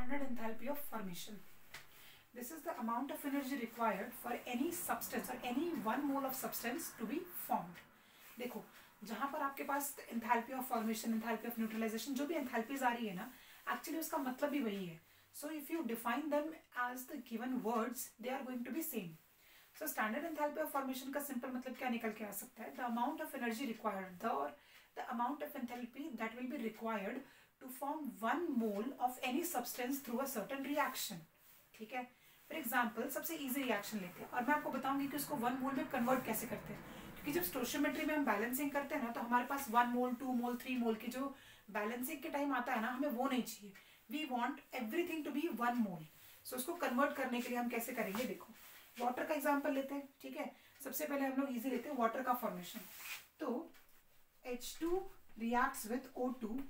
standard enthalpy of formation. This is the amount of energy required for any substance or any 1 mole of substance to be formed. देखो जहां पर आपके पास enthalpy of formation, enthalpy of neutralization, जो भी enthalpies आ रही है ना, एक्चुअली उसका मतलब भी वही है. So if you define them as the given words, they are going to be same. So standard enthalpy of formation का सिंपल मतलब क्या निकल के आ सकता है? The amount of energy required, the amount of enthalpy that will be required to form 1 mole of any substance through a certain reaction. ठीक है. फॉर एग्जाम्पल सबसे इजी रिएक्शन लेते हैं और मैं आपको बताऊंगी कि उसको 1 मोल में कन्वर्ट कैसे करते हैं. क्योंकि जब स्टोइचियोमेट्री में हम बैलेंसिंग करते हैं ना, तो हमारे पास 1 मोल, 2 मोल, 3 मोल की जो बैलेंसिंग के टाइम आता है ना, हमें वो नहीं चाहिए. We want everything to be 1 mole. So उसको कन्वर्ट करने के लिए हम कैसे करेंगे? देखो वाटर का एग्जाम्पल लेते हैं. ठीक है. सबसे पहले हम लोग इजी लेते हैं वाटर का फॉर्मेशन. तो H2 reacts with O2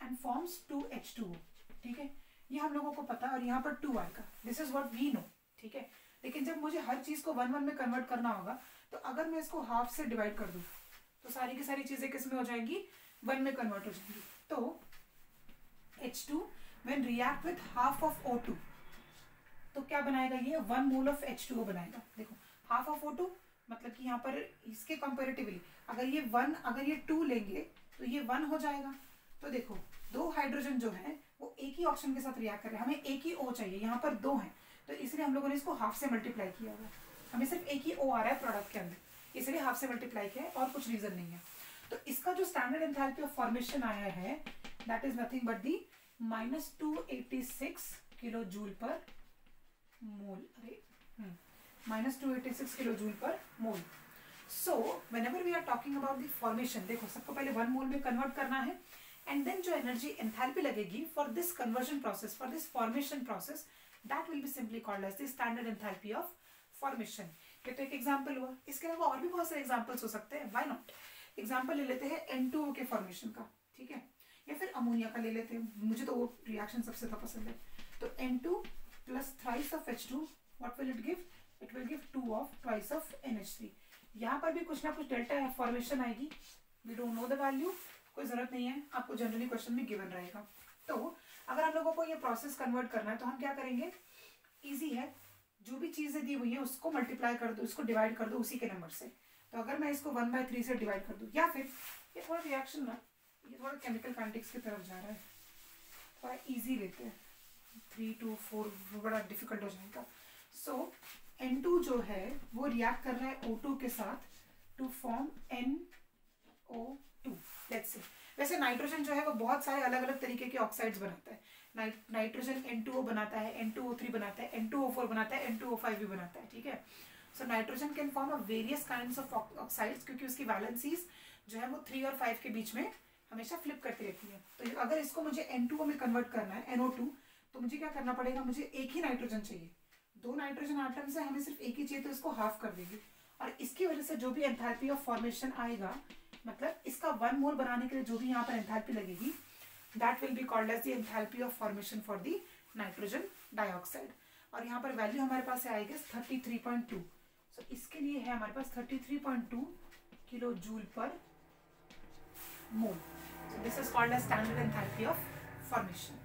and forms 2H2O. ठीक है. ये हम लोगों को पता है और यहाँ पर 2 आएगा. This is what we know. ठीक है. लेकिन जब मुझे हर चीज को 1 में कन्वर्ट करना होगा, तो अगर मैं इसको हाफ से डिवाइड कर दूं, तो सारी की सारी चीजें किस में हो जाएंगी? 1 में कन्वर्ट हो जाएंगी. तो H2 when react with half of O2, तो क्या बनाएगा? ये 1 मोल ऑफ H2O बनाएगा. देखो हाफ ऑफ O2 मतलब कि यहाँ पर इसके कंपेरेटिवली अगर ये 1, अगर ये 2 लेंगे तो ये 1 हो जाएगा. तो देखो 2 हाइड्रोजन जो है वो एक ही ऑक्सीजन के साथ रिएक्ट कर रहे हैं. हमें एक ही O चाहिए, यहाँ पर 2 हैं, तो इसलिए हम लोगों ने इसको हाफ से मल्टीप्लाई किया हुआ. हमें सिर्फ एक ही O आ रहा है प्रोडक्ट के अंदर, इसलिए हाफ से मल्टीप्लाई किया है और कुछ रीजन नहीं है. तो इसका जो स्टैंडर्ड एंथैल्पी ऑफ फॉर्मेशन आया है, that is nothing but the -286 kilo joule per mole. अरे -286 kilo joule per mole. So whenever we are talking about the formation, देखो सबको पहले 1 मोल में कन्वर्ट करना है, एंड देन जो एनर्जी एंथैल्पी लगेगी for this conversion process, for this formation process, that will be simply called as the standard enthalpy of formation. ये तो एक एग्जाम्पल हुआ. इसके अलावा और भी बहुत सारे एग्जाम्पल्स हो सकते हैं. Why not? एग्जाम्पल ले लेते हैं N2O के फॉर्मेशन का. ठीक है. या फिर अमोनिया का ले लेते हैं. मुझे तो वो रिएक्शन सबसे ज्यादा पसंद है. तो N2 plus thrice of H2, what will it give? It will give 2 of twice of NH3. यहाँ पर भी कुछ ना कुछ डेल्टा फॉर्मेशन आएगी. We don't know the value, कोई जरूरत नहीं है, आपको जनरली क्वेश्चन में गिवन रहेगा. तो अगर हम लोगों को ये प्रोसेस कन्वर्ट करना है तो हम क्या करेंगे? इजी है. जो भी चीजें दी हुई है उसको मल्टीप्लाई कर दो, उसको डिवाइड कर दो उसी के नंबर से. तो अगर मैं इसको 1/3 से डिवाइड कर दूं, या फिर ये थोड़ा रिएक्शन ना, ये थोड़ा केमिकल काइनेटिक्स की तरफ जा रहा है, थोड़ा इजी लेते हैं. 3 to 4 बड़ा डिफिकल्ट हो जाएगा. सो N2 जो है वो रिएक्ट कर रहा है O2 के साथ to form NO2. Let's say वैसे नाइट्रोजन जो है वो बहुत सारे अलग अलग तरीके के ऑक्साइड्स बनाता है. नाइट्रोजन N2O बनाता है, N2O3 बनाता है, N2O4 बनाता है, N2O5 भी बनाता है. ठीक है. So nitrogen can form a various kinds of oxides, क्योंकि उसकी वैलेंसीज जो है वो 3 और 5 के बीच में हमेशा फ्लिप करती रहती है. तो अगर इसको मुझे N2O में कन्वर्ट करना है, NO2, तो मुझे क्या करना पड़ेगा? मुझे एक ही नाइट्रोजन चाहिए. 2 नाइट्रोजन आइटम्स है, हमें सिर्फ एक ही चाहिए, तो इसको हाफ कर देंगे. और इसकी वजह से जो भी एंथैल्पी ऑफ फॉर्मेशन आएगा, मतलब इसका 1 मोल बनाने के लिए जो भी यहाँ पर एंथैल्पी लगेगी, that will be called as the enthalpy of formation for the nitrogen dioxide. और यहाँ पर वैल्यू हमारे पास आएगी 33.2. सो इसके लिए है हमारे पास 33.2 kilo joule per mole. So this is called as standard enthalpy of formation.